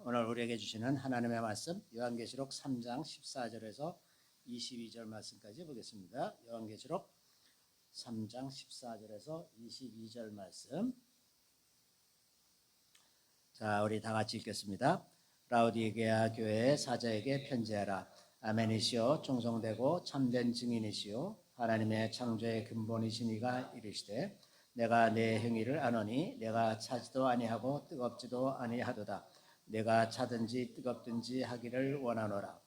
오늘 우리에게 주시는 하나님의 말씀 요한계시록 3장 14절에서 22절 말씀까지 보겠습니다. 요한계시록 3장 14절에서 22절 말씀. 자, 우리 다 같이 읽겠습니다. 라우디게아 교회의 사자에게 편지하라. 아멘이시오 충성되고 참된 증인이시오 하나님의 창조의 근본이신 이가 이르시되 내가 내 행위를 아노니 내가 차지도 아니하고 뜨겁지도 아니하도다. 내가 차든지 뜨겁든지 하기를 원하노라.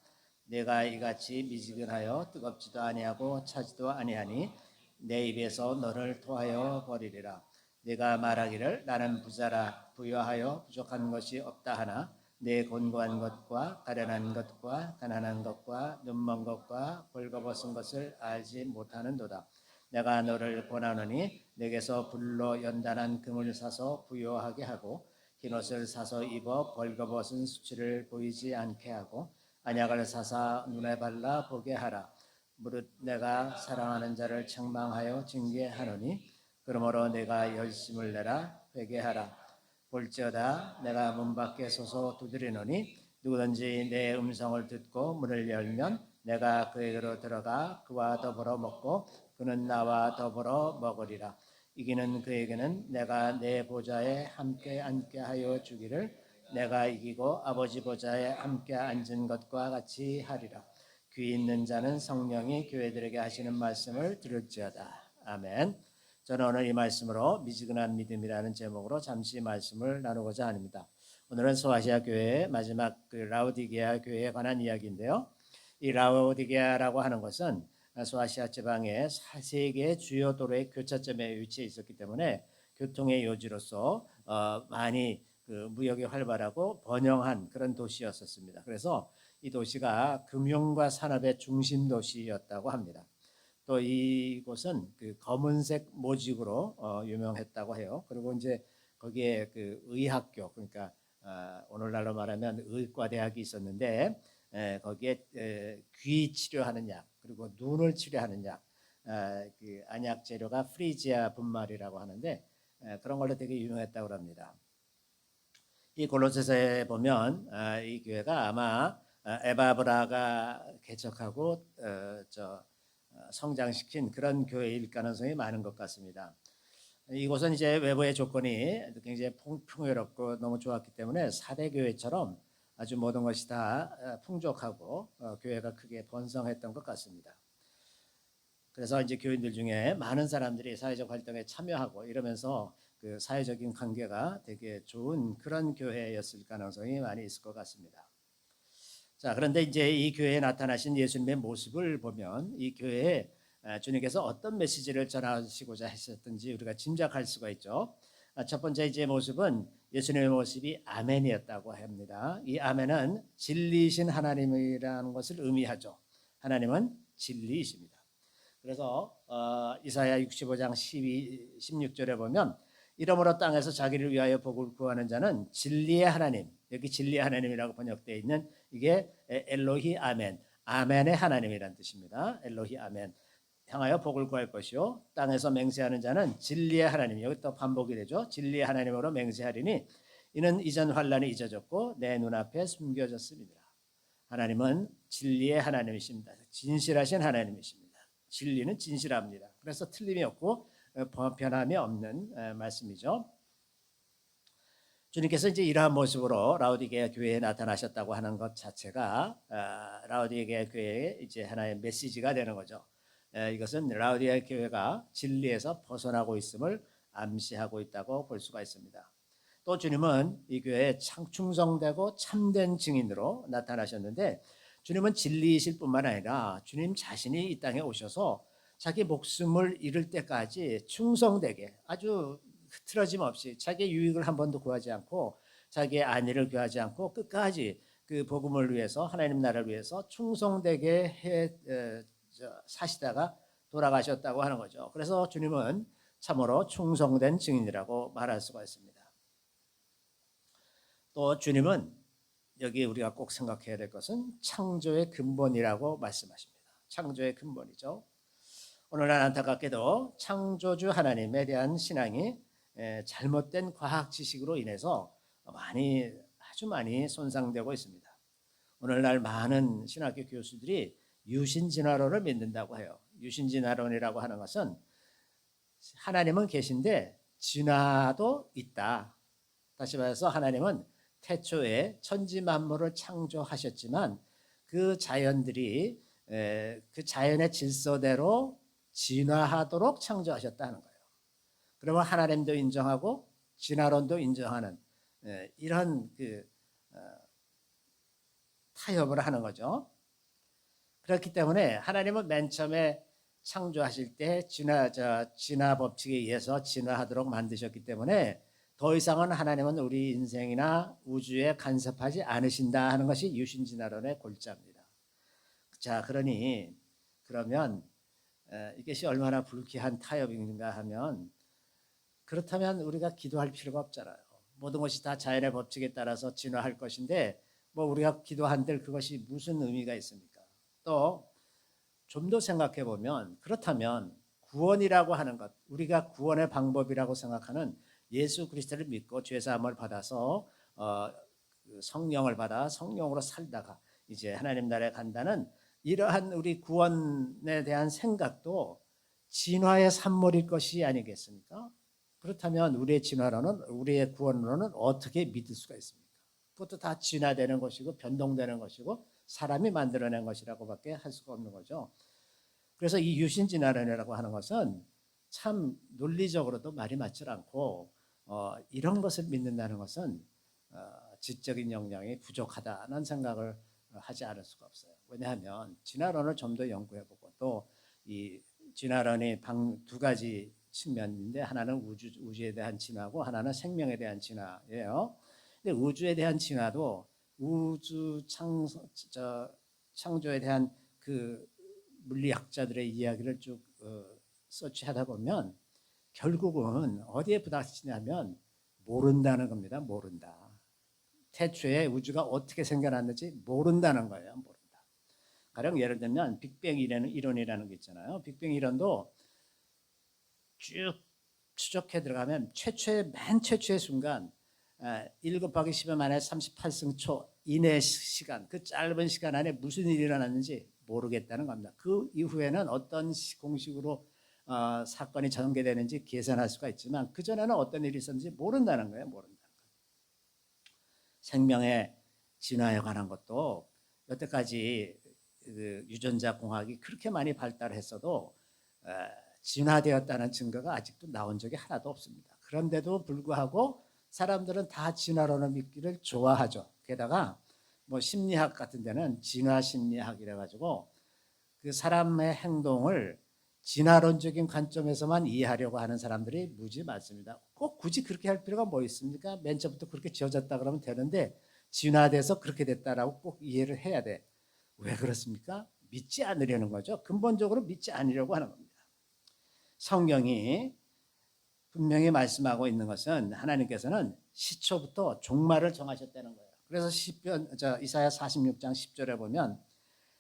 내가 이같이 미지근하여 뜨겁지도 아니하고 차지도 아니하니 내 입에서 너를 토하여 버리리라. 내가 말하기를 나는 부자라 부유하여 부족한 것이 없다 하나 내 곤고한 것과 가련한 것과 가난한 것과 눈먼 것과 벌거벗은 것을 알지 못하는도다. 내가 너를 권하노니 내게서 불로 연단한 금을 사서 부요하게 하고 흰옷을 사서 입어 벌거벗은 수치를 보이지 않게 하고 안약을 사사 눈에 발라 보게 하라. 무릇 내가 사랑하는 자를 책망하여 징계하노니 그러므로 내가 열심을 내라 회개하라. 볼지어다 내가 문 밖에 서서 두드리노니 누구든지 내 음성을 듣고 문을 열면 내가 그에게로 들어가 그와 더불어 먹고 그는 나와 더불어 먹으리라. 이기는 그에게는 내가 내 보좌에 함께 앉게 하여 주기를 내가 이기고 아버지 보좌에 함께 앉은 것과 같이 하리라. 귀 있는 자는 성령이 교회들에게 하시는 말씀을 들을지어다. 아멘. 저는 오늘 이 말씀으로 미지근한 믿음이라는 제목으로 잠시 말씀을 나누고자 합니다. 오늘은 소아시아 교회의 마지막 라우디게아 교회에 관한 이야기인데요. 이 라우디게아라고 하는 것은 소아시아 지방의 3개의 주요 도로의 교차점에 위치해 있었기 때문에 교통의 요지로서 많이 무역이 활발하고 번영한 그런 도시였었습니다. 그래서 이 도시가 금융과 산업의 중심 도시였다고 합니다. 또 이곳은 검은색 모직으로 유명했다고 해요. 그리고 이제 거기에 의학교, 그러니까 오늘날로 말하면 의과 대학이 있었는데 거기에 귀 치료하는 약, 그리고 눈을 치료하는 약, 그 안약 재료가 프리지아 분말이라고 하는데 그런 걸로 되게 유명했다고 합니다. 이 골로새서에 보면 이 교회가 아마 에바브라가 개척하고 성장시킨 그런 교회일 가능성이 많은 것 같습니다. 이곳은 이제 외부의 조건이 굉장히 풍요롭고 너무 좋았기 때문에 사대 교회처럼 아주 모든 것이 다 풍족하고 교회가 크게 번성했던 것 같습니다. 그래서 이제 교인들 중에 많은 사람들이 사회적 활동에 참여하고 이러면서 그 사회적인 관계가 되게 좋은 그런 교회였을 가능성이 많이 있을 것 같습니다. 자, 그런데 이제 이 교회에 나타나신 예수님의 모습을 보면 이 교회에 주님께서 어떤 메시지를 전하시고자 하셨던지 우리가 짐작할 수가 있죠. 첫 번째 이제 모습은 예수님의 모습이 아멘이었다고 합니다. 이 아멘은 진리이신 하나님이라는 것을 의미하죠. 하나님은 진리이십니다. 그래서 이사야 65장 16절에 보면 이러므로 땅에서 자기를 위하여 복을 구하는 자는 진리의 하나님, 여기 진리의 하나님이라고 번역되어 있는 이게 엘로히 아멘, 아멘의 하나님이란 뜻입니다. 엘로히 아멘, 향하여 복을 구할 것이요 땅에서 맹세하는 자는 진리의 하나님, 여기 또 반복이 되죠. 진리의 하나님으로 맹세하리니 이는 이전 환란이 잊어졌고 내 눈앞에 숨겨졌습니다. 하나님은 진리의 하나님이십니다. 진실하신 하나님이십니다. 진리는 진실합니다. 그래서 틀림이 없고 변함이 없는 말씀이죠. 주님께서 이제 이러한 모습으로 라우디게아 교회에 나타나셨다고 하는 것 자체가 라우디게아 교회의 이제 하나의 메시지가 되는 거죠. 이것은 라우디게아 교회가 진리에서 벗어나고 있음을 암시하고 있다고 볼 수가 있습니다. 또 주님은 이 교회에 충성되고 참된 증인으로 나타나셨는데 주님은 진리이실 뿐만 아니라 주님 자신이 이 땅에 오셔서 자기 목숨을 잃을 때까지 충성되게 아주 흐트러짐 없이 자기의 유익을 한 번도 구하지 않고 자기의 안위를 구하지 않고 끝까지 그 복음을 위해서 하나님 나라를 위해서 충성되게 사시다가 돌아가셨다고 하는 거죠. 그래서 주님은 참으로 충성된 증인이라고 말할 수가 있습니다. 또 주님은 여기 우리가 꼭 생각해야 될 것은 창조의 근본이라고 말씀하십니다. 창조의 근본이죠. 오늘날 안타깝게도 창조주 하나님에 대한 신앙이 잘못된 과학 지식으로 인해서 많이 아주 많이 손상되고 있습니다. 오늘날 많은 신학교 교수들이 유신진화론을 믿는다고 해요. 유신진화론이라고 하는 것은 하나님은 계신데 진화도 있다. 다시 말해서 하나님은 태초에 천지 만물을 창조하셨지만 그 자연들이 그 자연의 질서대로 진화하도록 창조하셨다는 거예요. 그러면 하나님도 인정하고 진화론도 인정하는 이런 타협을 하는 거죠. 그렇기 때문에 하나님은 맨 처음에 창조하실 때 진화 법칙에 의해서 진화하도록 만드셨기 때문에 더 이상은 하나님은 우리 인생이나 우주에 간섭하지 않으신다 하는 것이 유신진화론의 골자입니다. 자, 그러면 이것이 얼마나 불쾌한 타협인가 하면, 그렇다면 우리가 기도할 필요가 없잖아요. 모든 것이 다 자연의 법칙에 따라서 진화할 것인데 우리가 기도한들 그것이 무슨 의미가 있습니까? 또 좀 더 생각해 보면, 그렇다면 구원이라고 하는 것, 우리가 구원의 방법이라고 생각하는 예수 그리스도를 믿고 죄 사함을 받아서 성령을 받아 성령으로 살다가 이제 하나님 나라에 간다는 이러한 우리 구원에 대한 생각도 진화의 산물일 것이 아니겠습니까? 그렇다면 우리의 진화론은, 우리의 구원론은 어떻게 믿을 수가 있습니까? 그것도 다 진화되는 것이고 변동되는 것이고 사람이 만들어낸 것이라고밖에 할 수가 없는 거죠. 그래서 이 유신진화론이라고 하는 것은 참 논리적으로도 말이 맞지 않고 이런 것을 믿는다는 것은 지적인 역량이 부족하다는 생각을 하지 않을 수가 없어요. 왜냐하면 진화론을 좀 더 연구해보고 또 이 진화론이 두 가지 측면인데, 하나는 우주에 대한 진화고 하나는 생명에 대한 진화예요. 근데 우주에 대한 진화도 우주 창조에 대한 그 물리학자들의 이야기를 쭉 서치하다 보면 결국은 어디에 부닥치냐면 모른다는 겁니다. 모른다. 태초에 우주가 어떻게 생겨났는지 모른다는 거예요. 모른다. 가령 예를 들면 빅뱅 이론이라는 게 있잖아요. 빅뱅 이론도 쭉 추적해 들어가면 맨 최초의 순간 1 곱하기 10의 만에 38승 초 이내 시간, 그 짧은 시간 안에 무슨 일이 일어났는지 모르겠다는 겁니다. 그 이후에는 어떤 공식으로 사건이 전개되는지 계산할 수가 있지만 그전에는 어떤 일이 있었는지 모른다는 거예요. 모른다는 거예요. 생명의 진화에 관한 것도 여태까지 유전자 공학이 그렇게 많이 발달했어도 진화되었다는 증거가 아직도 나온 적이 하나도 없습니다. 그런데도 불구하고 사람들은 다 진화론을 믿기를 좋아하죠. 게다가 심리학 같은 데는 진화 심리학이라 가지고 그 사람의 행동을 진화론적인 관점에서만 이해하려고 하는 사람들이 무지 많습니다. 꼭 굳이 그렇게 할 필요가 뭐 있습니까? 맨 처음부터 그렇게 지어졌다 그러면 되는데 진화돼서 그렇게 됐다라고 꼭 이해를 해야 돼. 왜 그렇습니까? 믿지 않으려는 거죠. 근본적으로 믿지 않으려고 하는 겁니다. 성경이 분명히 말씀하고 있는 것은 하나님께서는 시초부터 종말을 정하셨다는 거예요. 그래서 이사야 46장 10절에 보면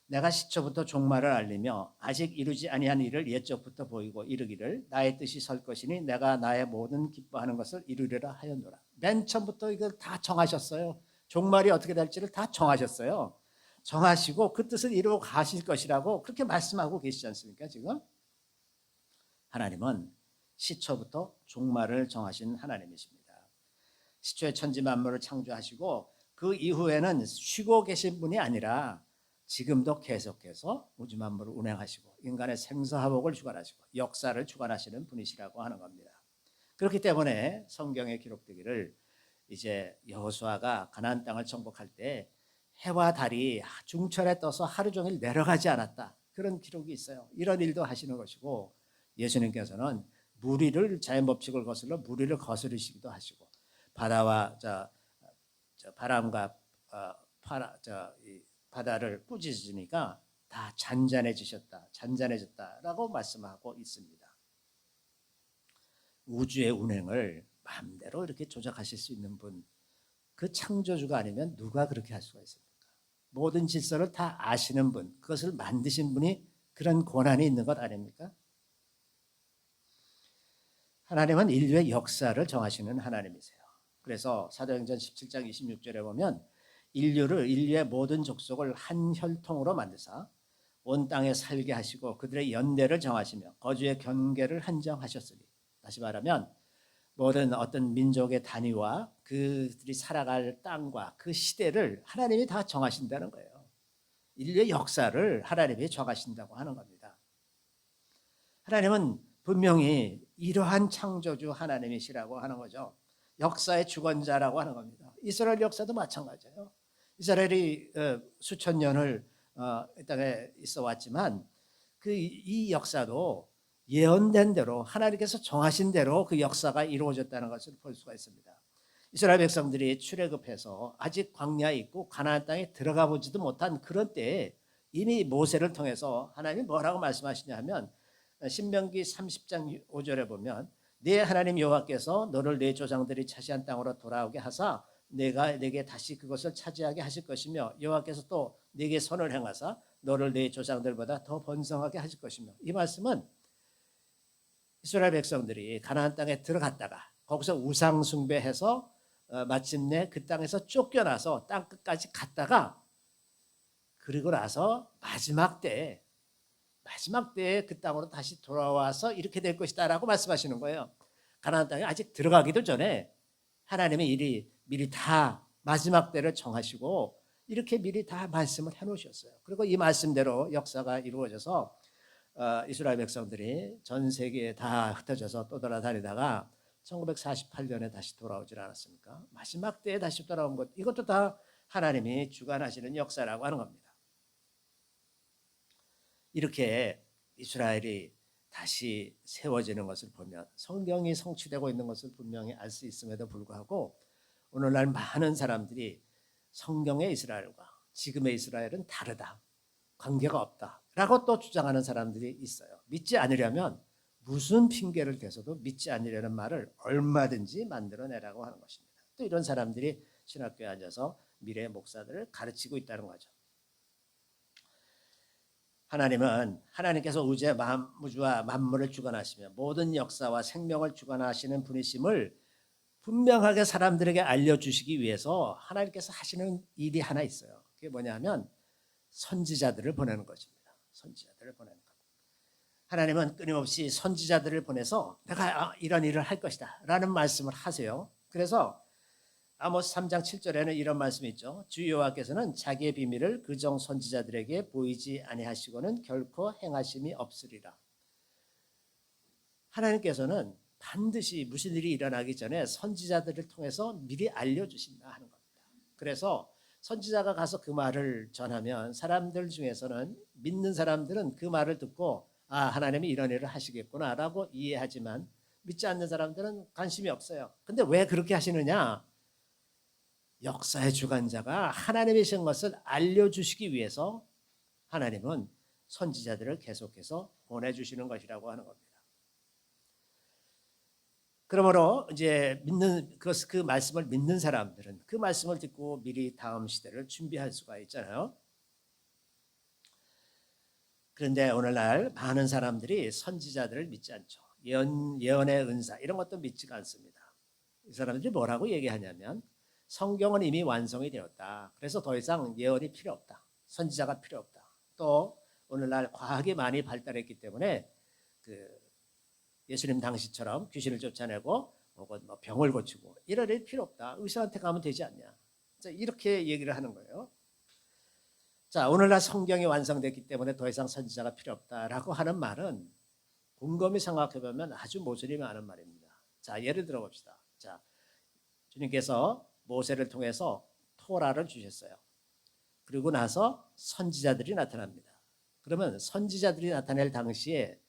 내가 시초부터 종말을 알리며 아직 이루지 아니한 일을 옛적부터 보이고 이르기를 나의 뜻이 설 것이니 내가 나의 모든 기뻐하는 것을 이루리라 하였노라. 맨 처음부터 이걸 다 정하셨어요. 종말이 어떻게 될지를 다 정하셨어요. 정하시고 그 뜻을 이루어 가실 것이라고 그렇게 말씀하고 계시지 않습니까? 지금 하나님은 시초부터 종말을 정하신 하나님이십니다. 시초에 천지 만물을 창조하시고 그 이후에는 쉬고 계신 분이 아니라 지금도 계속해서 우주 만물을 운행하시고 인간의 생사화복을 주관하시고 역사를 주관하시는 분이시라고 하는 겁니다. 그렇기 때문에 성경에 기록되기를 이제 여호수아가 가나안 땅을 정복할 때 해와 달이 중천에 떠서 하루 종일 내려가지 않았다. 그런 기록이 있어요. 이런 일도 하시는 것이고 예수님께서는 자연 법칙을 거슬러 무리를 거스르시기도 하시고 바다와 바람과 바다를 꾸짖으니까 다 잔잔해졌다라고 말씀하고 있습니다. 우주의 운행을 마음대로 이렇게 조작하실 수 있는 분, 그 창조주가 아니면 누가 그렇게 할 수가 있습니까? 모든 질서를 다 아시는 분, 그것을 만드신 분이 그런 권한이 있는 것 아닙니까? 하나님은 인류의 역사를 정하시는 하나님이세요. 그래서 사도행전 17장 26절에 보면 인류의 모든 족속을 한 혈통으로 만드사 온 땅에 살게 하시고 그들의 연대를 정하시며 거주의 경계를 한정하셨으니, 다시 말하면 모든 어떤 민족의 단위와 그들이 살아갈 땅과 그 시대를 하나님이 다 정하신다는 거예요. 인류의 역사를 하나님이 정하신다고 하는 겁니다. 하나님은 분명히 이러한 창조주 하나님이시라고 하는 거죠. 역사의 주권자라고 하는 겁니다. 이스라엘 역사도 마찬가지예요. 이스라엘이 수천 년을 이 땅에 있어 왔지만 이 역사도 예언된 대로 하나님께서 정하신 대로 그 역사가 이루어졌다는 것을 볼 수가 있습니다. 이스라엘 백성들이 출애굽해서 아직 광야에 있고 가나안 땅에 들어가 보지도 못한 그런 때에 이미 모세를 통해서 하나님이 뭐라고 말씀하시냐 하면 신명기 30장 5절에 보면 네 하나님 여호와께서 너를 네 조상들이 차지한 땅으로 돌아오게 하사 내가 네게 다시 그것을 차지하게 하실 것이며 여호와께서 또 네게 선을 행하사 너를 네 조상들보다 더 번성하게 하실 것이며, 이 말씀은 이스라엘 백성들이 가나안 땅에 들어갔다가 거기서 우상 숭배해서 마침내 그 땅에서 쫓겨나서 땅 끝까지 갔다가 그리고 나서 마지막 때에 그 땅으로 다시 돌아와서 이렇게 될 것이다라고 말씀하시는 거예요. 가나안 땅에 아직 들어가기도 전에 하나님이 미리 다 마지막 때를 정하시고 이렇게 미리 다 말씀을 해놓으셨어요. 그리고 이 말씀대로 역사가 이루어져서 이스라엘 백성들이 전 세계에 다 흩어져서 떠돌아다니다가 1948년에 다시 돌아오질 않았습니까? 마지막 때에 다시 돌아온 것, 이것도 다 하나님이 주관하시는 역사라고 하는 겁니다. 이렇게 이스라엘이 다시 세워지는 것을 보면 성경이 성취되고 있는 것을 분명히 알 수 있음에도 불구하고 오늘날 많은 사람들이 성경의 이스라엘과 지금의 이스라엘은 다르다, 관계가 없다 라고 또 주장하는 사람들이 있어요. 믿지 않으려면 무슨 핑계를 대서도 믿지 않으려는 말을 얼마든지 만들어내라고 하는 것입니다. 또 이런 사람들이 신학교에 앉아서 미래의 목사들을 가르치고 있다는 거죠. 하나님께서 우주와 만물을 주관하시며 모든 역사와 생명을 주관하시는 분이심을 분명하게 사람들에게 알려주시기 위해서 하나님께서 하시는 일이 하나 있어요. 그게 뭐냐면 선지자들을 보내는 것입니다. 선지자들을 보내는 것. 하나님은 끊임없이 선지자들을 보내서 내가 이런 일을 할 것이다 라는 말씀을 하세요. 그래서 아모스 3장 7절에는 이런 말씀이 있죠. 주 여호와께서는 자기의 비밀을 그종 선지자들에게 보이지 아니하시고는 결코 행하심이 없으리라. 하나님께서는 반드시 무슨 일이 일어나기 전에 선지자들을 통해서 미리 알려주신다 하는 겁니다. 그래서 선지자가 가서 그 말을 전하면 사람들 중에서는, 믿는 사람들은 그 말을 듣고 하나님이 이런 일을 하시겠구나 라고 이해하지만 믿지 않는 사람들은 관심이 없어요. 근데 왜 그렇게 하시느냐? 역사의 주관자가 하나님이신 것을 알려주시기 위해서 하나님은 선지자들을 계속해서 보내주시는 것이라고 하는 겁니다. 그러므로 이제 그 말씀을 믿는 사람들은 그 말씀을 듣고 미리 다음 시대를 준비할 수가 있잖아요. 그런데 오늘날 많은 사람들이 선지자들을 믿지 않죠. 예언의 은사 이런 것도 믿지가 않습니다. 이 사람들이 뭐라고 얘기하냐면 성경은 이미 완성이 되었다. 그래서 더 이상 예언이 필요 없다. 선지자가 필요 없다. 또 오늘날 과학이 많이 발달했기 때문에 예수님 당시처럼 귀신을 쫓아내고 혹은 병을 고치고 이런 일 필요 없다. 의사한테 가면 되지 않냐. 이렇게 얘기를 하는 거예요. 자, 오늘날 성경이 완성됐기 때문에 더 이상 선지자가 필요 없다라고 하는 말은 곰곰이 생각해 보면 아주 모순이 많은 말입니다. 자, 예를 들어 봅시다. 자, 주님께서 모세를 통해서 토라를 주셨어요. 그리고 나서 선지자들이 나타납니다. 그러면 선지자들이 나타낼 당시에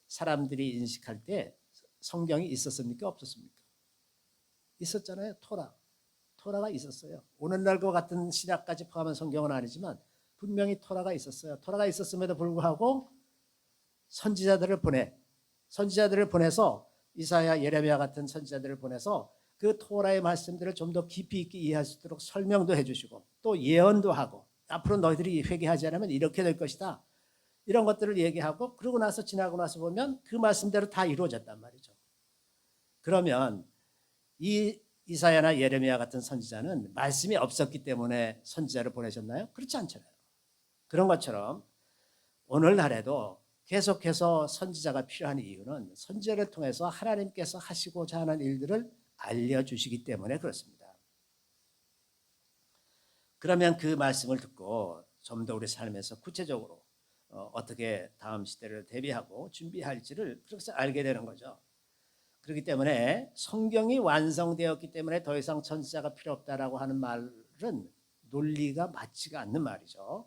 사람들이 인식할 때 성경이 있었습니까? 없었습니까? 있었잖아요. 토라가 있었어요. 오늘날과 같은 신약까지 포함한 성경은 아니지만 분명히 토라가 있었어요. 토라가 있었음에도 불구하고 선지자들을 보내서 이사야, 예레미야 같은 선지자들을 보내서 그 토라의 말씀들을 좀 더 깊이 있게 이해할 수 있도록 설명도 해주시고 또 예언도 하고 앞으로 너희들이 회개하지 않으면 이렇게 될 것이다. 이런 것들을 얘기하고 그러고 나서 지나고 나서 보면 그 말씀대로 다 이루어졌단 말이죠. 그러면 이 이사야나 예레미야 같은 선지자는 말씀이 없었기 때문에 선지자를 보내셨나요? 그렇지 않잖아요. 그런 것처럼 오늘날에도 계속해서 선지자가 필요한 이유는 선지자를 통해서 하나님께서 하시고자 하는 일들을 알려주시기 때문에 그렇습니다. 그러면 그 말씀을 듣고 좀 더 우리 삶에서 구체적으로 어떻게 다음 시대를 대비하고 준비할지를 그렇게 알게 되는 거죠. 그렇기 때문에 성경이 완성되었기 때문에 더 이상 선지자가 필요 없다라고 하는 말은 논리가 맞지가 않는 말이죠.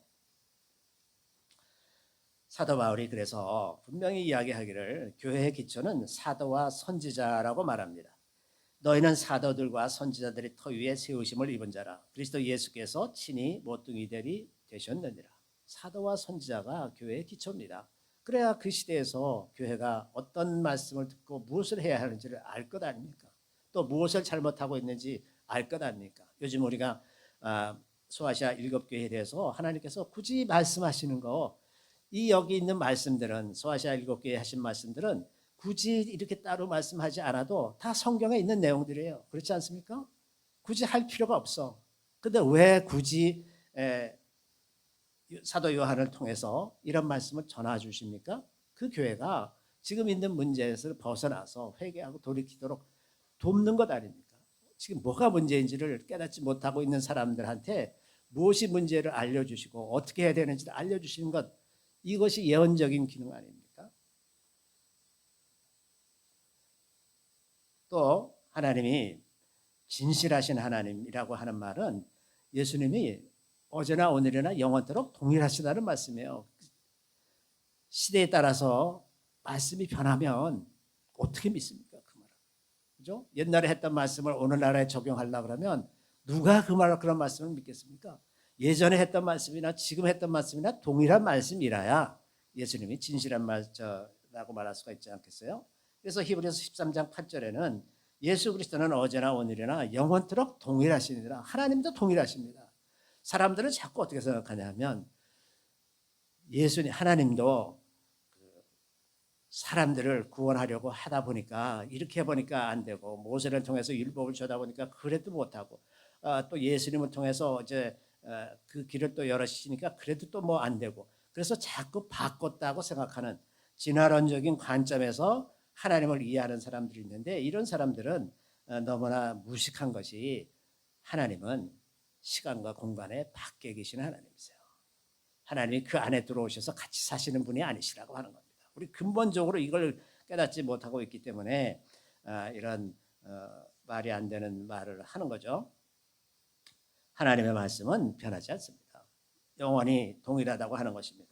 사도 바울이 그래서 분명히 이야기하기를 교회의 기초는 사도와 선지자라고 말합니다. 너희는 사도들과 선지자들의 터 위에 세우심을 입은 자라. 그리스도 예수께서 친히 모퉁이들이 되셨느니라. 사도와 선지자가 교회의 기초입니다. 그래야 그 시대에서 교회가 어떤 말씀을 듣고 무엇을 해야 하는지를 알 것 아닙니까? 또 무엇을 잘못하고 있는지 알 것 아닙니까? 요즘 우리가 소아시아 7교회에 대해서 하나님께서 굳이 말씀하시는 거, 이 여기 있는 말씀들은 소아시아 7교회에 하신 말씀들은 굳이 이렇게 따로 말씀하지 않아도 다 성경에 있는 내용들이에요. 그렇지 않습니까? 굳이 할 필요가 없어. 근데 왜 굳이 사도 요한을 통해서 이런 말씀을 전해 주십니까? 그 교회가 지금 있는 문제에서 벗어나서 회개하고 돌이키도록 돕는 것 아닙니까? 지금 뭐가 문제인지를 깨닫지 못하고 있는 사람들한테 무엇이 문제를 알려주시고 어떻게 해야 되는지를 알려주시는 것, 이것이 예언적인 기능 아닙니까? 또 하나님이 진실하신 하나님이라고 하는 말은 예수님이 어제나 오늘이나 영원토록 동일하시다는 말씀이에요. 시대에 따라서 말씀이 변하면 어떻게 믿습니까? 그 말을. 그죠? 옛날에 했던 말씀을 오늘날에 적용하려고 그러면 누가 그 말을 그런 말씀을 믿겠습니까? 예전에 했던 말씀이나 지금 했던 말씀이나 동일한 말씀이라야 예수님이 진실한 말라고 말할 수가 있지 않겠어요? 그래서 히브리서 13장 8절에는 예수 그리스도는 어제나 오늘이나 영원토록 동일하시니라. 하나님도 동일하십니다. 사람들은 자꾸 어떻게 생각하냐 하면 예수님 하나님도 사람들을 구원하려고 하다 보니까 이렇게 해보니까 안 되고 모세를 통해서 율법을 주다 보니까 그래도 못하고 또 예수님을 통해서 이제 그 길을 또 열어주시니까 그래도 또 뭐 안 되고 그래서 자꾸 바꿨다고 생각하는 진화론적인 관점에서 하나님을 이해하는 사람들이 있는데 이런 사람들은 너무나 무식한 것이 하나님은 시간과 공간에 밖에 계신 하나님이세요. 하나님이 그 안에 들어오셔서 같이 사시는 분이 아니시라고 하는 겁니다. 우리 근본적으로 이걸 깨닫지 못하고 있기 때문에 이런 말이 안 되는 말을 하는 거죠. 하나님의 말씀은 변하지 않습니다. 영원히 동일하다고 하는 것입니다.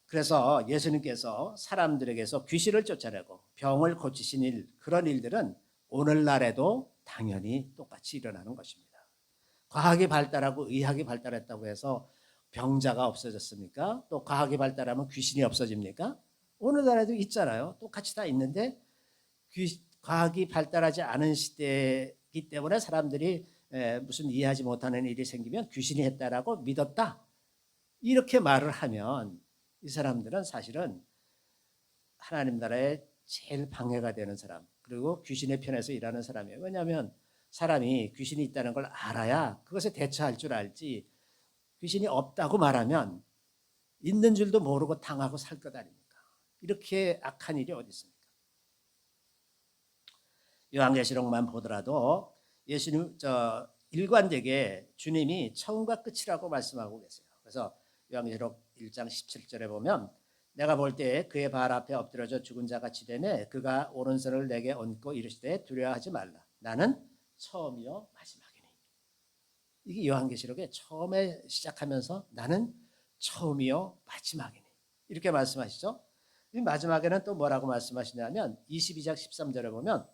그래서 예수님께서 사람들에게서 귀신을 쫓아내고 병을 고치신 일, 그런 일들은 오늘날에도 당연히 똑같이 일어나는 것입니다. 과학이 발달하고 의학이 발달했다고 해서 병자가 없어졌습니까? 또 과학이 발달하면 귀신이 없어집니까? 오늘날에도 있잖아요. 똑같이 다 있는데 과학이 발달하지 않은 시대이기 때문에 사람들이 무슨 이해하지 못하는 일이 생기면 귀신이 했다라고 믿었다. 이렇게 말을 하면 이 사람들은 사실은 하나님 나라에 제일 방해가 되는 사람, 그리고 귀신의 편에서 일하는 사람이에요. 왜냐하면 사람이 귀신이 있다는 걸 알아야 그것에 대처할 줄 알지, 귀신이 없다고 말하면 있는 줄도 모르고 당하고 살 것 아닙니까? 이렇게 악한 일이 어디 있습니까? 요한계시록만 보더라도 예수님 일관되게 주님이 처음과 끝이라고 말씀하고 계세요. 그래서 요한계시록 1장 17절에 보면 내가 볼 때 그의 발 앞에 엎드려져 죽은 자 같이 되매 그가 오른손을 내게 얹고 이르시되 두려워하지 말라. 나는 처음이요 마지막이니. 이게 요한계시록의 처음에 시작하면서 나는 처음이요 마지막이니 이렇게 말씀하시죠. 이 마지막에는 또 뭐라고 말씀하시냐면 22장 13절에 보면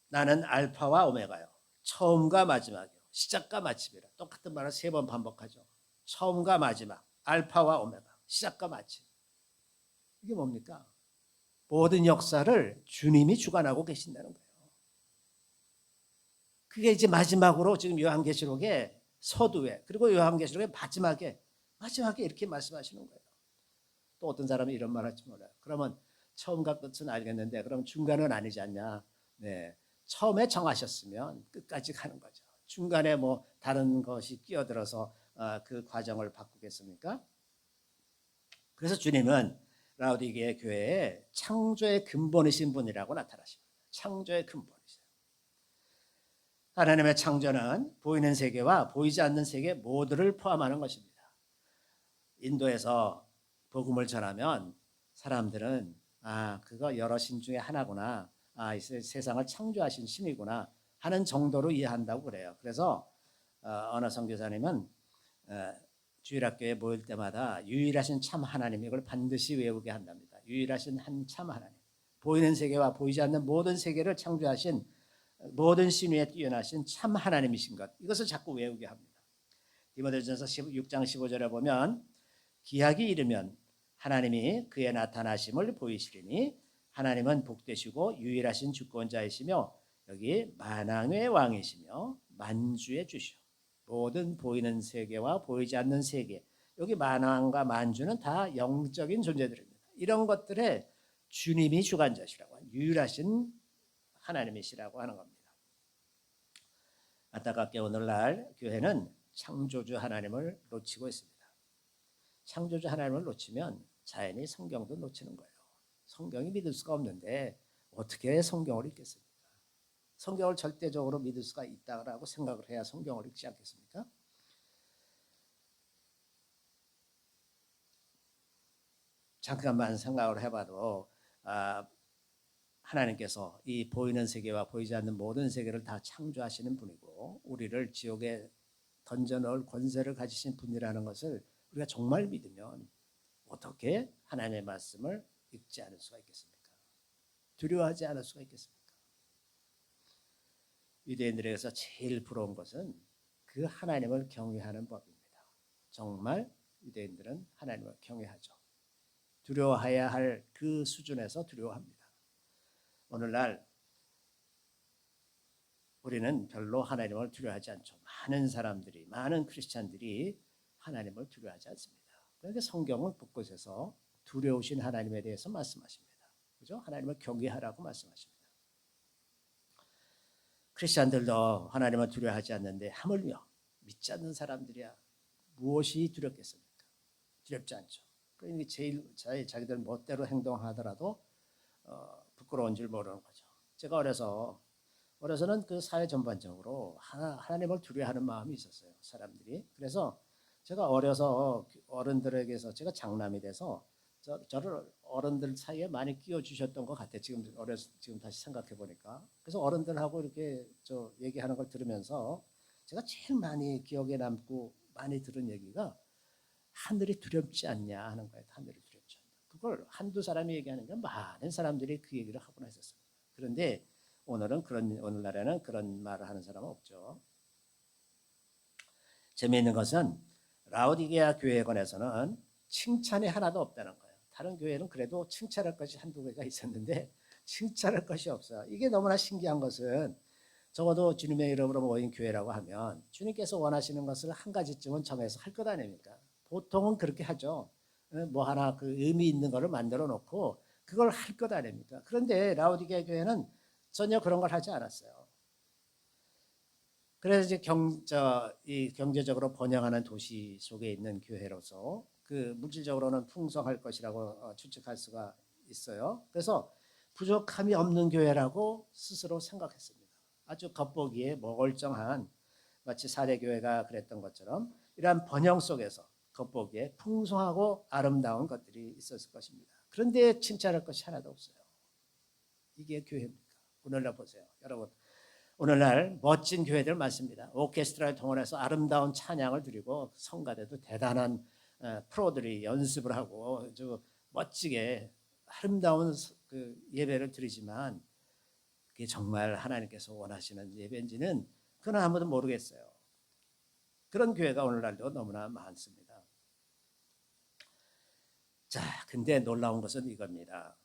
나는 알파와 오메가요 처음과 마지막이요 시작과 마침이라. 똑같은 말을 3번 반복하죠. 처음과 마지막, 알파와 오메가, 시작과 마침. 이게 뭡니까? 모든 역사를 주님이 주관하고 계신다는 거예요. 그게 이제 마지막으로 지금 요한계시록의 서두에, 그리고 요한계시록의 마지막에 이렇게 말씀하시는 거예요. 또 어떤 사람이 이런 말 할지 몰라요. 그러면 처음과 끝은 알겠는데 그럼 중간은 아니지 않냐? 네, 처음에 정하셨으면 끝까지 가는 거죠. 중간에 뭐 다른 것이 끼어들어서 그 과정을 바꾸겠습니까? 그래서 주님은 라우디게아 교회에 창조의 근본이신 분이라고 나타나십니다. 창조의 근본이세요. 하나님의 창조는 보이는 세계와 보이지 않는 세계 모두를 포함하는 것입니다. 인도에서 복음을 전하면 사람들은 그거 여러 신 중에 하나구나. 이 세상을 창조하신 신이구나 하는 정도로 이해한다고 그래요. 그래서 어느 선교사님은 주일학교에 모일 때마다 유일하신 참 하나님 이걸 반드시 외우게 한답니다. 유일하신 한 참 하나님. 보이는 세계와 보이지 않는 모든 세계를 창조하신 모든 신 위에 뛰어나신 참 하나님이신 것. 이것을 자꾸 외우게 합니다. 디모데전서 6장 15절에 보면 기약이 이르면 하나님이 그의 나타나심을 보이시리니 하나님은 복되시고 유일하신 주권자이시며 여기 만왕의 왕이시며 만주의 주시오. 모든 보이는 세계와 보이지 않는 세계, 여기 만왕과 만주는 다 영적인 존재들입니다. 이런 것들의 주님이 주관자시라고 유일하신 하나님이시라고 하는 겁니다. 안타깝게 오늘날 교회는 창조주 하나님을 놓치고 있습니다. 창조주 하나님을 놓치면 자연히 성경도 놓치는 거예요. 성경이 믿을 수가 없는데 어떻게 성경을 읽겠습니까? 성경을 절대적으로 믿을 수가 있다고 생각을 해야 성경을 읽지 않겠습니까? 잠깐만 생각을 해봐도 하나님께서 이 보이는 세계와 보이지 않는 모든 세계를 다 창조하시는 분이고 우리를 지옥에 던져넣을 권세를 가지신 분이라는 것을 우리가 정말 믿으면 어떻게 하나님의 말씀을 읽지 않을 수가 있겠습니까? 두려워하지 않을 수가 있겠습니까? 유대인들에게서 제일 부러운 것은 그 하나님을 경외하는 법입니다. 정말 유대인들은 하나님을 경외하죠. 두려워해야 할 그 수준에서 두려워합니다. 오늘날 우리는 별로 하나님을 두려워하지 않죠. 많은 사람들이, 많은 크리스찬들이 하나님을 두려워하지 않습니다. 그런데 성경은 곳곳에서 두려우신 하나님에 대해서 말씀하십니다. 그죠? 하나님을 경외하라고 말씀하십니다. 크리스찬들도 하나님을 두려워하지 않는데 하물며 믿지 않는 사람들이야 무엇이 두렵겠습니까? 두렵지 않죠. 그러니까 제일 자기들 멋대로 행동하더라도 부끄러운 줄 모르는 거죠. 제가 어려서는 그 사회 전반적으로 하나님을 두려워하는 마음이 있었어요. 사람들이. 그래서 제가 어려서 어른들에게서 제가 장남이 돼서 저를 어른들 사이에 많이 끼워주셨던 것 같아요. 지금 다시 생각해 보니까. 그래서 어른들하고 이렇게 얘기하는 걸 들으면서 제가 제일 많이 기억에 남고 많이 들은 얘기가 하늘이 두렵지 않냐 하는 거예요. 하늘이 두렵지 않냐. 그걸 한두 사람이 얘기하는 게 많은 사람들이 그 얘기를 하곤 했었습니다. 그런데 오늘날에는 그런 말을 하는 사람은 없죠. 재미있는 것은 라오디게아 교회에 관해서는 칭찬이 하나도 없다는 거예요. 다른 교회는 그래도 칭찬할 것이 한두 개가 있었는데 칭찬할 것이 없어요. 이게 너무나 신기한 것은 적어도 주님의 이름으로 모인 교회라고 하면 주님께서 원하시는 것을 한 가지쯤은 정해서 할 것 아닙니까? 보통은 그렇게 하죠. 뭐 하나 그 의미 있는 거를 만들어 놓고 그걸 할 것 아닙니까? 그런데 라오디게아 교회는 전혀 그런 걸 하지 않았어요. 그래서 이제 이 경제적으로 번영하는 도시 속에 있는 교회로서 그 물질적으로는 풍성할 것이라고 추측할 수가 있어요. 그래서 부족함이 없는 교회라고 스스로 생각했습니다. 아주 겉보기에 멀쩡한 마치 사대교회가 그랬던 것처럼 이러한 번영 속에서 겉보기에 풍성하고 아름다운 것들이 있었을 것입니다. 그런데 칭찬할 것이 하나도 없어요. 이게 교회입니까? 오늘날 보세요. 여러분. 오늘날 멋진 교회들 많습니다. 오케스트라를 동원해서 아름다운 찬양을 드리고 성가대도 대단한 프로들이 연습을 하고 아주 멋지게 아름다운 그 예배를 드리지만 그게 정말 하나님께서 원하시는 예배인지는 그건 아무도 모르겠어요. 그런 교회가 오늘날도 너무나 많습니다. 자, 근데 놀라운 것은 이겁니다.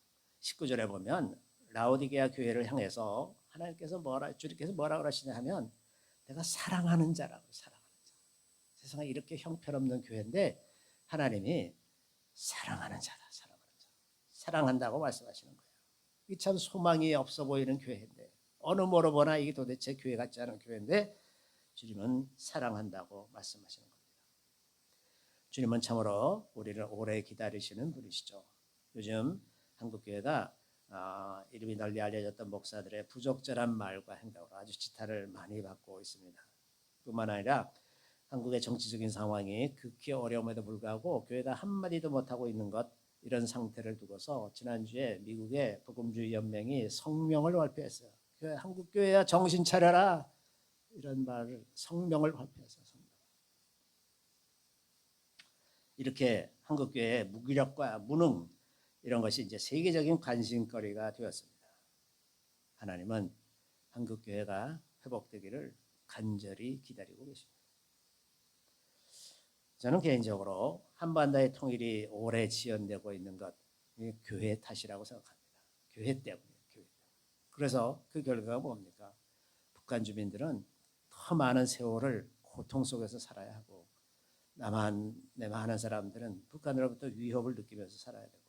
19절에 보면 라오디게아 교회를 향해서 주님께서 뭐라 그러시냐 하면 내가 사랑하는 자라고 사랑하는 자. 세상에 이렇게 형편없는 교회인데 하나님이 사랑하는 자다. 사랑한다고 말씀하시는 거예요. 이 참 소망이 없어 보이는 교회인데 어느 뭐로 보나 이게 도대체 교회 같지 않은 교회인데 주님은 사랑한다고 말씀하시는 겁니다. 주님은 참으로 우리를 오래 기다리시는 분이시죠. 요즘 한국교회가 이름이 널리 알려졌던 목사들의 부적절한 말과 행동으로 아주 지탄을 많이 받고 있습니다. 뿐만 아니라 한국의 정치적인 상황이 극히 어려움에도 불구하고 교회가 한마디도 못하고 있는 것, 이런 상태를 두고서 지난주에 미국의 복음주의 연맹이 성명을 발표했어요. 한국 교회야 정신 차려라, 이런 말을 성명을 발표했어요. 이렇게 한국 교회의 무기력과 무능, 이런 것이 이제 세계적인 관심거리가 되었습니다. 하나님은 한국 교회가 회복되기를 간절히 기다리고 계십니다. 저는 개인적으로 한반도의 통일이 오래 지연되고 있는 것, 교회 탓이라고 생각합니다. 교회 때문이에요. 교회 때문에. 그래서 그 결과가 뭡니까? 북한 주민들은 더 많은 세월을 고통 속에서 살아야 하고, 남한의 많은 사람들은 북한으로부터 위협을 느끼면서 살아야 되고,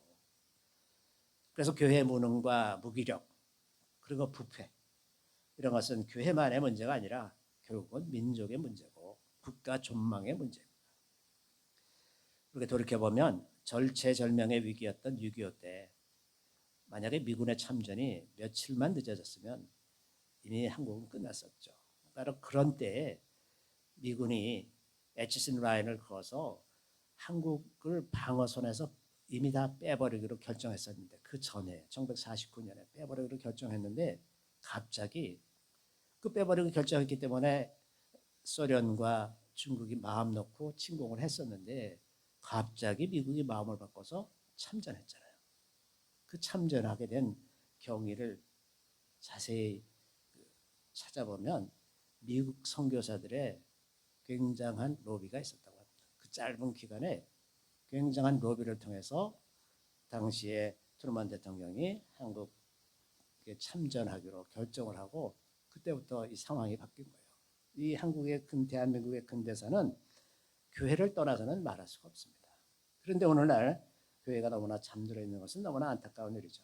그래서 교회 무능과 무기력, 그리고 부패, 이런 것은 교회만의 문제가 아니라 결국은 민족의 문제고 국가 존망의 문제입니다. 그렇게 돌이켜보면 절체절명의 위기였던 6.25 때 만약에 미군의 참전이 며칠만 늦어졌으면 이미 한국은 끝났었죠. 바로 그런 때에 미군이 에치슨 라인을 그어서 한국을 방어선에서 이미 다 빼버리기로 결정했었는데, 그 전에 1949년에 빼버리기로 결정했는데 갑자기 그 빼버리기로 결정했기 때문에 소련과 중국이 마음 놓고 침공을 했었는데 갑자기 미국이 마음을 바꿔서 참전했잖아요. 그 참전하게 된 경위를 자세히 찾아보면 미국 선교사들의 굉장한 로비가 있었다고 합니다. 그 짧은 기간에 굉장한 로비를 통해서 당시에 트루먼 대통령이 한국에 참전하기로 결정을 하고, 그때부터 이 상황이 바뀐 거예요. 이 한국의 대한민국의 근대사는 교회를 떠나서는 말할 수가 없습니다. 그런데 오늘날 교회가 너무나 잠들어 있는 것은 너무나 안타까운 일이죠.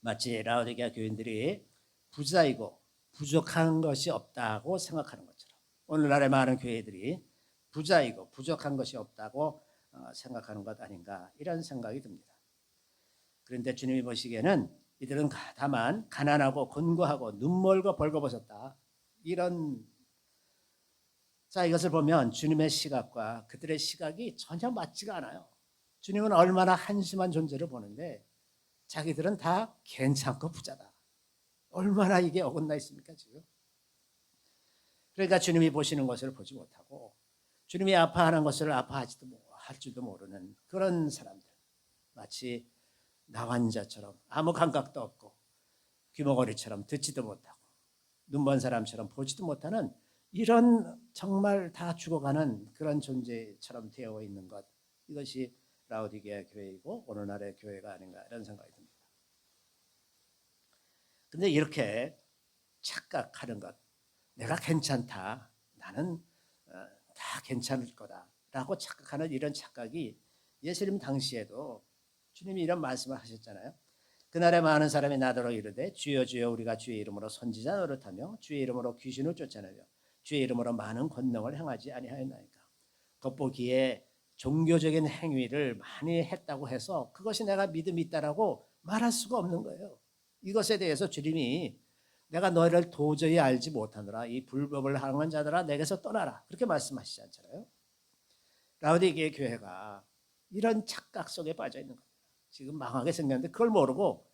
마치 라오디게아 교인들이 부자이고 부족한 것이 없다고 생각하는 것처럼 오늘날의 많은 교회들이 부자이고 부족한 것이 없다고 생각하는 것 아닌가, 이런 생각이 듭니다. 그런데 주님이 보시기에는 이들은 다만 가난하고 곤고하고 눈멀고 벌거벗었다, 이런, 자, 이것을 보면 주님의 시각과 그들의 시각이 전혀 맞지가 않아요. 주님은 얼마나 한심한 존재를 보는데 자기들은 다 괜찮고 부자다. 얼마나 이게 어긋나 있습니까 지금? 그러니까 주님이 보시는 것을 보지 못하고 주님이 아파하는 것을 할지도 모르는 그런 사람들, 마치 나환자처럼 아무 감각도 없고 귀머거리처럼 듣지도 못하고 눈먼 사람처럼 보지도 못하는, 이런 정말 다 죽어가는 그런 존재처럼 되어 있는 것, 이것이 라오디게아 교회이고 오늘날의 교회가 아닌가, 이런 생각이 듭니다. 그런데 이렇게 착각하는 것, 내가 괜찮다, 나는 다 괜찮을 거다라고 착각하는 이런 착각이 예수님 당시에도 주님이 이런 말씀을 하셨잖아요. 그날에 많은 사람이 나더러 이르되 주여 주여 우리가 주의 이름으로 선지자 노릇하며 주의 이름으로 귀신을 쫓아내며 주의 이름으로 많은 권능을 행하지 아니하였나이까. 겉보기에 종교적인 행위를 많이 했다고 해서 그것이 내가 믿음이 있다라고 말할 수가 없는 거예요. 이것에 대해서 주님이 내가 너희를 도저히 알지 못하노라, 이 불법을 하는 자들아 내게서 떠나라, 그렇게 말씀하시지 않잖아요. 라오디게아 교회가 이런 착각 속에 빠져 있는 겁니다. 지금 망하게 생겼는데 그걸 모르고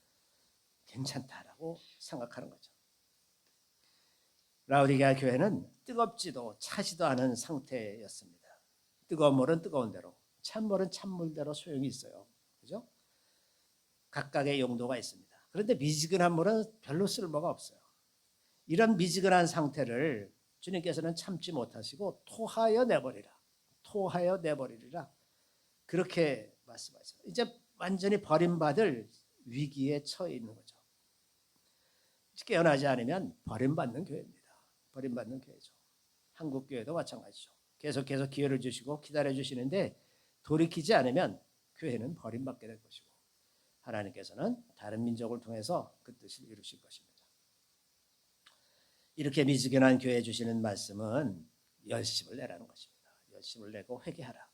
괜찮다라고 생각하는 거죠. 라오디게아 교회는 뜨겁지도 차지도 않은 상태였습니다. 뜨거운 물은 뜨거운 대로, 찬물은 찬물대로 소용이 있어요. 그죠? 각각의 용도가 있습니다. 그런데 미지근한 물은 별로 쓸모가 없어요. 이런 미지근한 상태를 주님께서는 참지 못하시고 토하여 내버리라, 토하여 내버리리라, 그렇게 말씀하셨어요. 이제 완전히 버림받을 위기에 처해 있는 거죠. 깨어나지 않으면 버림받는 교회입니다. 버림받는 교회죠. 한국 교회도 마찬가지죠. 계속해서 기회를 주시고 기다려 주시는데 돌이키지 않으면 교회는 버림받게 될 것이고, 하나님께서는 다른 민족을 통해서 그 뜻을 이루실 것입니다. 이렇게 미지근한 교회에 주시는 말씀은 열심을 내라는 것입니다. 열심을 내고 회개하라.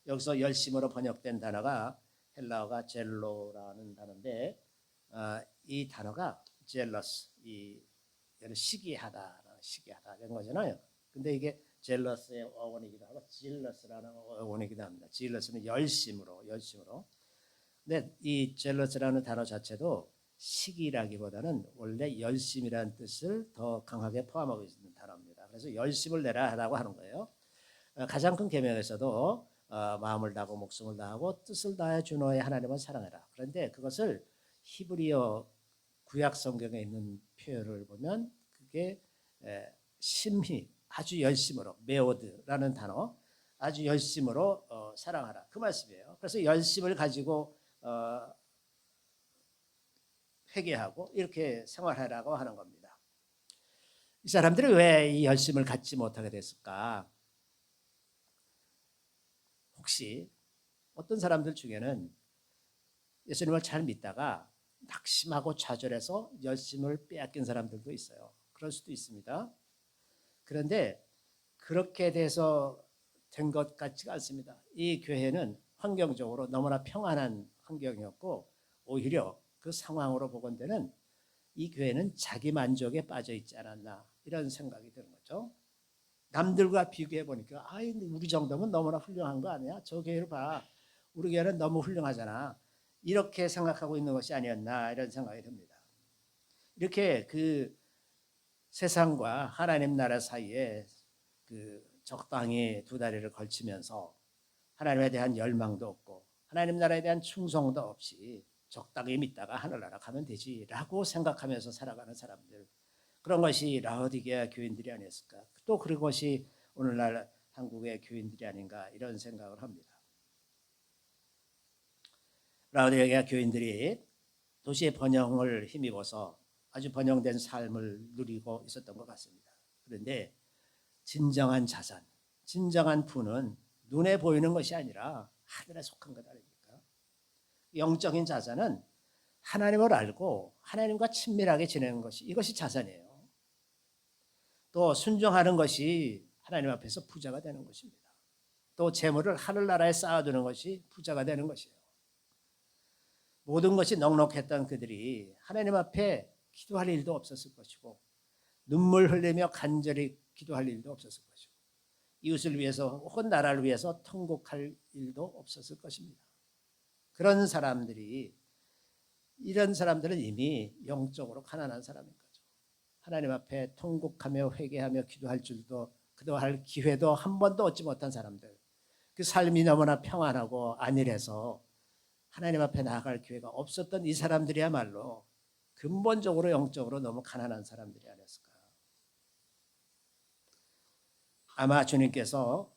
여기서 열심으로 번역된 단어가 헬라어가 젤로라는 단어인데 이 단어가 jealous, 시기하다 이런 거잖아요. 근데 이게 jealous의 어원이기도 하고 jealous라는 어원이기도 합니다. jealous는 열심으로. 근데 이 jealous라는 단어 자체도 시기라기보다는 원래 열심이라는 뜻을 더 강하게 포함하고 있는 단어입니다. 그래서 열심을 내라라고 하는 거예요. 가장 큰 계명에서도 마음을 다하고 목숨을 다하고 뜻을 다해 주 너의 하나님을 사랑해라. 그런데 그것을 히브리어 구약 성경에 있는 표현을 보면 그게 심히 아주 열심으로 메오드라는 단어 아주 열심으로 사랑하라 그 말씀이에요. 그래서 열심을 가지고 회개하고 이렇게 생활하라고 하는 겁니다. 이 사람들이 왜 이 열심을 갖지 못하게 됐을까? 혹시 어떤 사람들 중에는 예수님을 잘 믿다가 낙심하고 좌절해서 열심을 빼앗긴 사람들도 있어요. 그럴 수도 있습니다. 그런데 그렇게 돼서 된 것 같지가 않습니다. 이 교회는 환경적으로 너무나 평안한 환경이었고 오히려 그 상황으로 보건대는 이 교회는 자기 만족에 빠져 있지 않았나 이런 생각이 드는 거죠. 남들과 비교해 보니까 우리 정도면 너무나 훌륭한 거 아니야? 저 교회를 봐. 우리 교회는 너무 훌륭하잖아. 이렇게 생각하고 있는 것이 아니었나 이런 생각이 듭니다. 이렇게 그 세상과 하나님 나라 사이에 그 적당히 두 다리를 걸치면서 하나님에 대한 열망도 없고 하나님 나라에 대한 충성도 없이 적당히 믿다가 하늘나라 가면 되지라고 생각하면서 살아가는 사람들, 그런 것이 라오디게아 교인들이 아니었을까? 또 그런 것이 오늘날 한국의 교인들이 아닌가 이런 생각을 합니다. 라오디게아 교인들이 도시의 번영을 힘입어서 아주 번영된 삶을 누리고 있었던 것 같습니다. 그런데 진정한 자산, 진정한 부는 눈에 보이는 것이 아니라 하늘에 속한 것 아닙니까? 영적인 자산은 하나님을 알고 하나님과 친밀하게 지내는 것이, 이것이 자산이에요. 또 순종하는 것이 하나님 앞에서 부자가 되는 것입니다. 또 재물을 하늘나라에 쌓아두는 것이 부자가 되는 것이에요. 모든 것이 넉넉했던 그들이 하나님 앞에 기도할 일도 없었을 것이고 눈물 흘리며 간절히 기도할 일도 없었을 것이고 이웃을 위해서 혹은 나라를 위해서 통곡할 일도 없었을 것입니다. 그런 사람들이, 이런 사람들은 이미 영적으로 가난한 사람인 거죠. 하나님 앞에 통곡하며 회개하며 기도할 기회도 한 번도 얻지 못한 사람들, 그 삶이 너무나 평안하고 안일해서 하나님 앞에 나아갈 기회가 없었던 이 사람들이야말로 근본적으로 영적으로 너무 가난한 사람들이 아니었을까. 아마 주님께서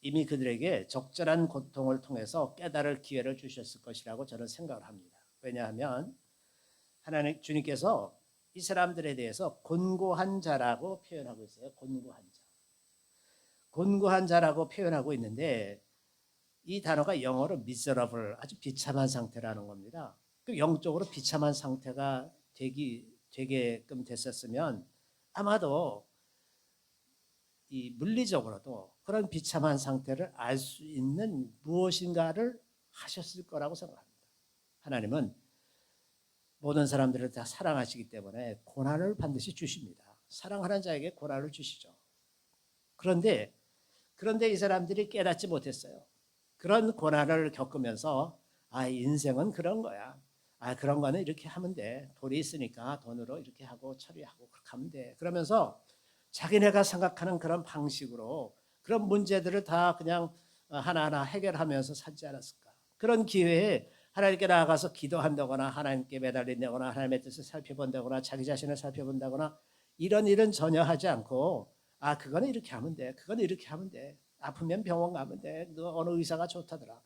이미 그들에게 적절한 고통을 통해서 깨달을 기회를 주셨을 것이라고 저는 생각을 합니다. 왜냐하면 주님께서 이 사람들에 대해서 곤고한 자라고 표현하고 있어요. 곤고한 자라고 표현하고 있는데 이 단어가 영어로 miserable, 아주 비참한 상태라는 겁니다. 영적으로 비참한 상태가 되게끔 됐었으면 아마도 이 물리적으로도 그런 비참한 상태를 알 수 있는 무엇인가를 하셨을 거라고 생각합니다. 하나님은 모든 사람들을 다 사랑하시기 때문에 고난을 반드시 주십니다. 사랑하는 자에게 고난을 주시죠. 그런데 이 사람들이 깨닫지 못했어요. 그런 고난을 겪으면서 인생은 그런 거야. 그런 거는 이렇게 하면 돼. 돈이 있으니까 돈으로 이렇게 하고 처리하고 그렇게 하면 돼. 그러면서 자기네가 생각하는 그런 방식으로 그런 문제들을 다 그냥 하나하나 해결하면서 살지 않았을까. 그런 기회에 하나님께 나아가서 기도한다거나 하나님께 매달린다거나 하나님의 뜻을 살펴본다거나 자기 자신을 살펴본다거나 이런 일은 전혀 하지 않고 그거는 이렇게 하면 돼. 그거는 이렇게 하면 돼. 아프면 병원 가면 돼. 너 어느 의사가 좋다더라.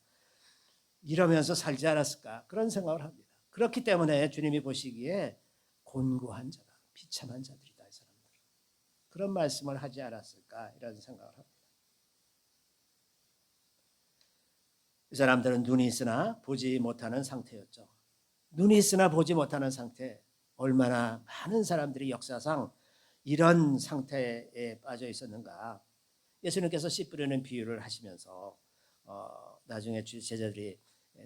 이러면서 살지 않았을까. 그런 생각을 합니다. 그렇기 때문에 주님이 보시기에 곤고한 자다. 비참한 자들이다. 이 사람들. 그런 말씀을 하지 않았을까. 이런 생각을 합니다. 이 사람들은 눈이 있으나 보지 못하는 상태였죠. 눈이 있으나 보지 못하는 상태. 얼마나 많은 사람들이 역사상 이런 상태에 빠져 있었는가. 예수님께서 씨 뿌리는 비유를 하시면서 나중에 제자들이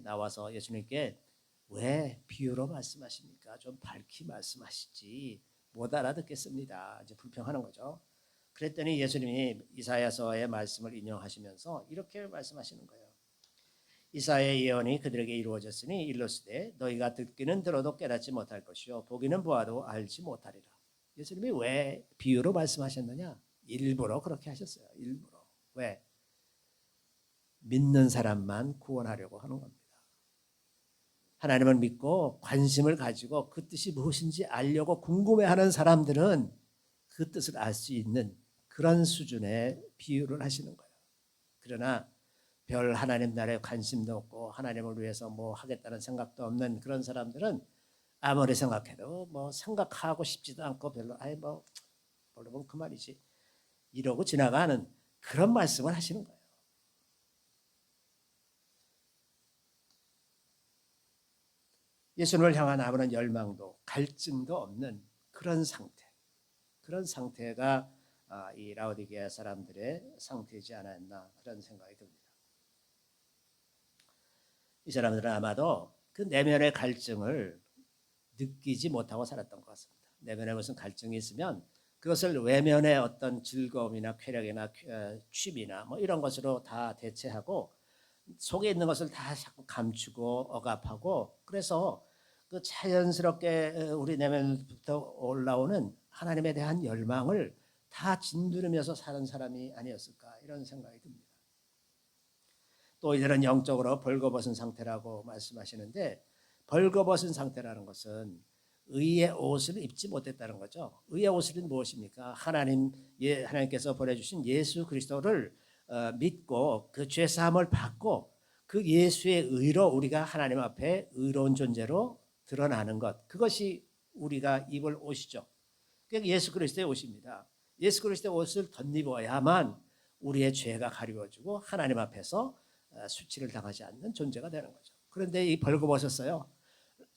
나와서 예수님께 왜 비유로 말씀하십니까? 좀 밝히 말씀하시지 못 알아듣겠습니다. 이제 불평하는 거죠. 그랬더니 예수님이 이사야서의 말씀을 인용하시면서 이렇게 말씀하시는 거예요. 이사야의 예언이 그들에게 이루어졌으니 일러스되 너희가 듣기는 들어도 깨닫지 못할 것이요 보기는 보아도 알지 못하리라. 예수님이 왜 비유로 말씀하셨느냐? 일부러 그렇게 하셨어요. 일부러. 왜? 믿는 사람만 구원하려고 하는 겁니다. 하나님을 믿고 관심을 가지고 그 뜻이 무엇인지 알려고 궁금해하는 사람들은 그 뜻을 알 수 있는 그런 수준의 비유를 하시는 거예요. 그러나 별 하나님 나라에 관심도 없고 하나님을 위해서 뭐 하겠다는 생각도 없는 그런 사람들은 아무리 생각해도 뭐 생각하고 싶지도 않고 별로 뭐 물론 그 말이지 이러고 지나가는 그런 말씀을 하시는 거예요. 예수님을 향한 아무런 열망도 갈증도 없는 그런 상태, 그런 상태가 이 라오디게아 사람들의 상태이지 않았나 그런 생각이 듭니다. 이 사람들은 아마도 그 내면의 갈증을 느끼지 못하고 살았던 것 같습니다. 내면에 무슨 갈증이 있으면 그것을 외면의 어떤 즐거움이나 쾌락이나 취미나 뭐 이런 것으로 다 대체하고 속에 있는 것을 다 자꾸 감추고 억압하고 그래서 그 자연스럽게 우리 내면부터 올라오는 하나님에 대한 열망을 다 짓누르면서 사는 사람이 아니었을까 이런 생각이 듭니다. 또 이들은 영적으로 벌거벗은 상태라고 말씀하시는데 벌거벗은 상태라는 것은 의의 옷을 입지 못했다는 거죠. 의의 옷은 무엇입니까? 하나님께서 보내주신 예수 그리스도를 믿고 그 죄 사함을 받고 그 예수의 의로 우리가 하나님 앞에 의로운 존재로 드러나는 것. 그것이 우리가 입을 옷이죠. 그게 예수 그리스도의 옷입니다. 예수 그리스도의 옷을 덧입어야만 우리의 죄가 가리워지고 하나님 앞에서 수치를 당하지 않는 존재가 되는 거죠. 그런데 이 벌거벗었어요.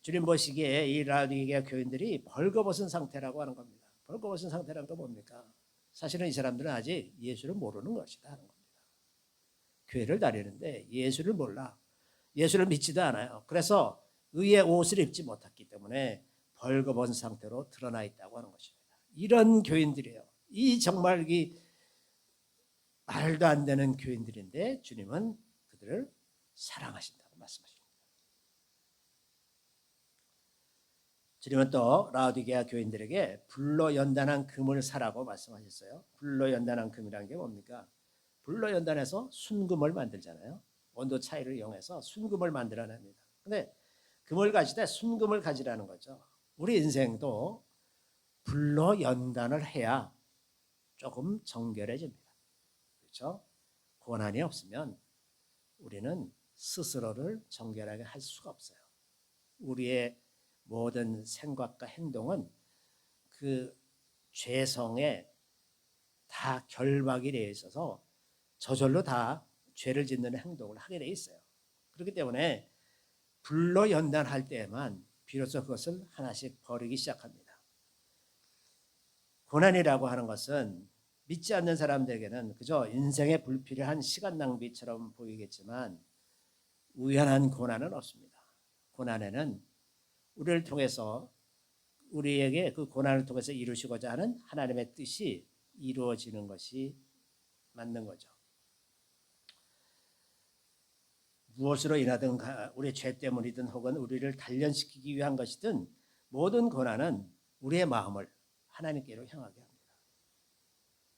주님 보시기에 이 라오디게아 교인들이 벌거벗은 상태라고 하는 겁니다. 벌거벗은 상태라는 건 뭡니까? 사실은 이 사람들은 아직 예수를 모르는 것이다 하는 겁니다. 교회를 다니는데 예수를 몰라. 예수를 믿지도 않아요. 그래서 의의 옷을 입지 못했기 때문에 벌거벗은 상태로 드러나 있다고 하는 것입니다. 이런 교인들이에요. 이 정말 이 말도 안 되는 교인들인데 주님은 그들을 사랑하신다고 말씀하십니다. 주님은 또 라오디게아 교인들에게 불로 연단한 금을 사라고 말씀하셨어요. 불로 연단한 금이라는 게 뭡니까? 불로 연단해서 순금을 만들잖아요. 온도 차이를 이용해서 순금을 만들어냅니다. 근데 금을 가질 때 순금을 가지라는 거죠. 우리 인생도 불로 연단을 해야 조금 정결해집니다. 그렇죠? 고난이 없으면 우리는 스스로를 정결하게 할 수가 없어요. 우리의 모든 생각과 행동은 그 죄성에 다 결박이 되어 있어서 저절로 다 죄를 짓는 행동을 하게 되어 있어요. 그렇기 때문에 불로 연단할 때에만 비로소 그것을 하나씩 버리기 시작합니다. 고난이라고 하는 것은 믿지 않는 사람들에게는 그저 인생의 불필요한 시간 낭비처럼 보이겠지만 우연한 고난은 없습니다. 고난에는 우리를 통해서 우리에게 그 고난을 통해서 이루시고자 하는 하나님의 뜻이 이루어지는 것이 맞는 거죠. 무엇으로 인하든 우리의 죄 때문이든 혹은 우리를 단련시키기 위한 것이든 모든 고난은 우리의 마음을 하나님께로 향하게 합니다.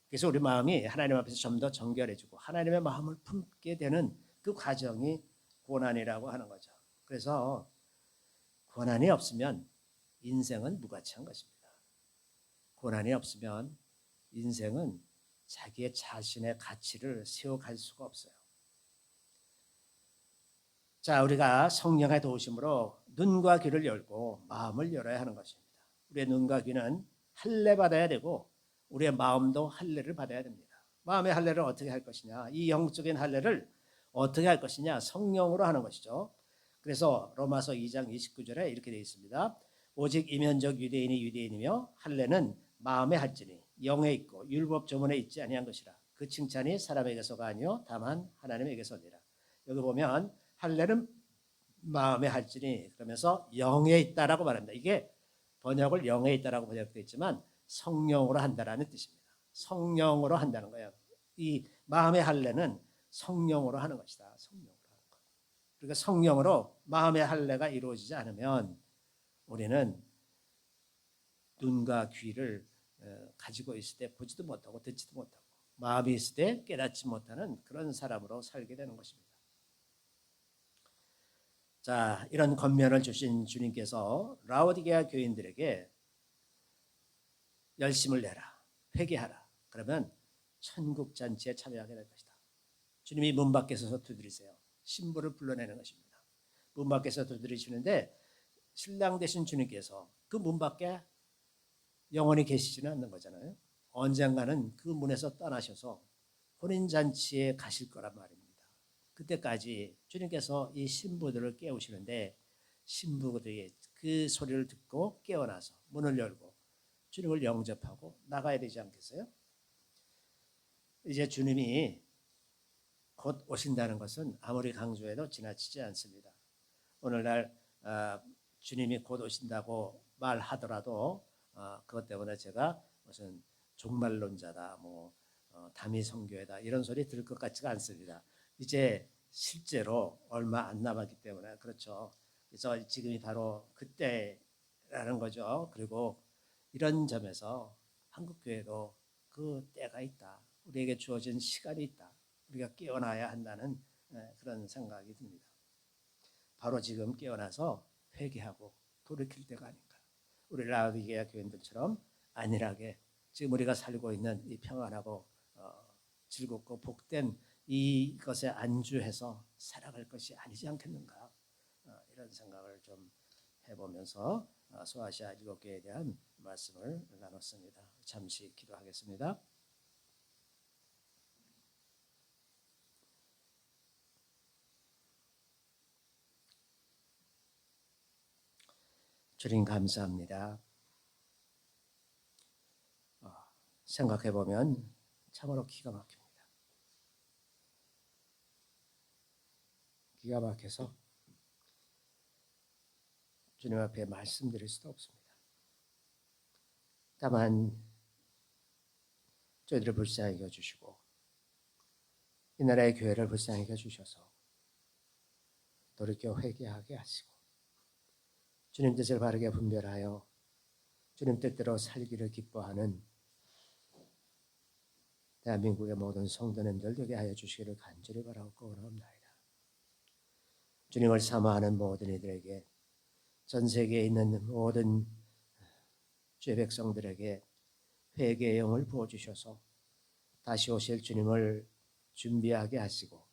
그래서 우리 마음이 하나님 앞에서 좀 더 정결해지고 하나님의 마음을 품게 되는 그 과정이 고난이라고 하는 거죠. 그래서 고난이 없으면 인생은 무가치한 것입니다. 고난이 없으면 인생은 자기의 자신의 가치를 세워갈 수가 없어요. 자, 우리가 성령의 도우심으로 눈과 귀를 열고 마음을 열어야 하는 것입니다. 우리의 눈과 귀는 할례 받아야 되고 우리의 마음도 할례를 받아야 됩니다. 마음의 할례를 어떻게 할 것이냐? 이 영적인 할례를 어떻게 할 것이냐? 성령으로 하는 것이죠. 그래서 로마서 2장 29절에 이렇게 되어 있습니다. 오직 이면적 유대인이 유대인이며 할례는 마음에 할지니 영에 있고 율법 조문에 있지 아니한 것이라. 그 칭찬이 사람에게서가 아니요 다만 하나님에게서니라. 여기 보면 할례는 마음에 할지니 그러면서 영에 있다라고 말합니다. 이게 번역을 영에 있다라고 번역되어 있지만 성령으로 한다라는 뜻입니다. 성령으로 한다는 거예요. 이 마음의 할례는 성령으로 하는 것이다. 성령으로 하는 것. 그러니까 성령으로 마음의 할례가 이루어지지 않으면 우리는 눈과 귀를 가지고 있을 때 보지도 못하고 듣지도 못하고 마음이 있을 때 깨닫지 못하는 그런 사람으로 살게 되는 것입니다. 자, 이런 권면을 주신 주님께서 라오디게아 교인들에게 열심을 내라, 회개하라. 그러면 천국 잔치에 참여하게 될 것이다. 주님이 문 밖에 서서 두드리세요. 신부를 불러내는 것입니다. 문 밖에서 두드리시는데 신랑 되신 주님께서 그 문 밖에 영원히 계시지는 않는 거잖아요. 언젠가는 그 문에서 떠나셔서 혼인잔치에 가실 거란 말입니다. 그때까지 주님께서 이 신부들을 깨우시는데 신부들이 그 소리를 듣고 깨어나서 문을 열고 주님을 영접하고 나가야 되지 않겠어요? 이제 주님이 곧 오신다는 것은 아무리 강조해도 지나치지 않습니다. 오늘날 주님이 곧 오신다고 말하더라도 그것 때문에 제가 무슨 종말론자다, 담이 성교회다 이런 소리 들을 것 같지가 않습니다. 이제 실제로 얼마 안 남았기 때문에 그렇죠. 그래서 지금이 바로 그때라는 거죠. 그리고 이런 점에서 한국교회도 그 때가 있다. 우리에게 주어진 시간이 있다. 우리가 깨어나야 한다는 그런 생각이 듭니다. 바로 지금 깨어나서 회개하고 돌이킬 때가 아닌가. 우리 라오디게아 교인들처럼 안일하게 지금 우리가 살고 있는 이 평안하고 즐겁고 복된 이것에 안주해서 살아갈 것이 아니지 않겠는가. 이런 생각을 좀 해보면서 소아시아 7개에 대한 말씀을 나눴습니다. 잠시 기도하겠습니다. 주님 감사합니다. 생각해보면 참으로 기가 막힙니다. 기가 막혀서 주님 앞에 말씀드릴 수도 없습니다. 다만 저희들을 불쌍히 여겨주시고 이 나라의 교회를 불쌍히 여겨주셔서 돌이켜 회개하게 하시고 주님 뜻을 바르게 분별하여 주님 뜻대로 살기를 기뻐하는 대한민국의 모든 성도님들 되게 하여 주시기를 간절히 바라고 원하옵나이다. 주님을 사모하는 모든 이들에게 전 세계에 있는 모든 주의 백성들에게 회개의 영을 부어주셔서 다시 오실 주님을 준비하게 하시고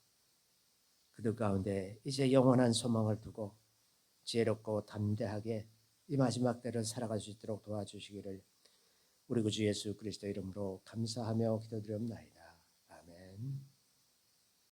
그들 가운데 이제 영원한 소망을 두고 지혜롭고 담대하게 이 마지막 때를 살아갈 수 있도록 도와주시기를 우리 구주 예수 그리스도 이름으로 감사하며 기도드리옵나이다. 아멘.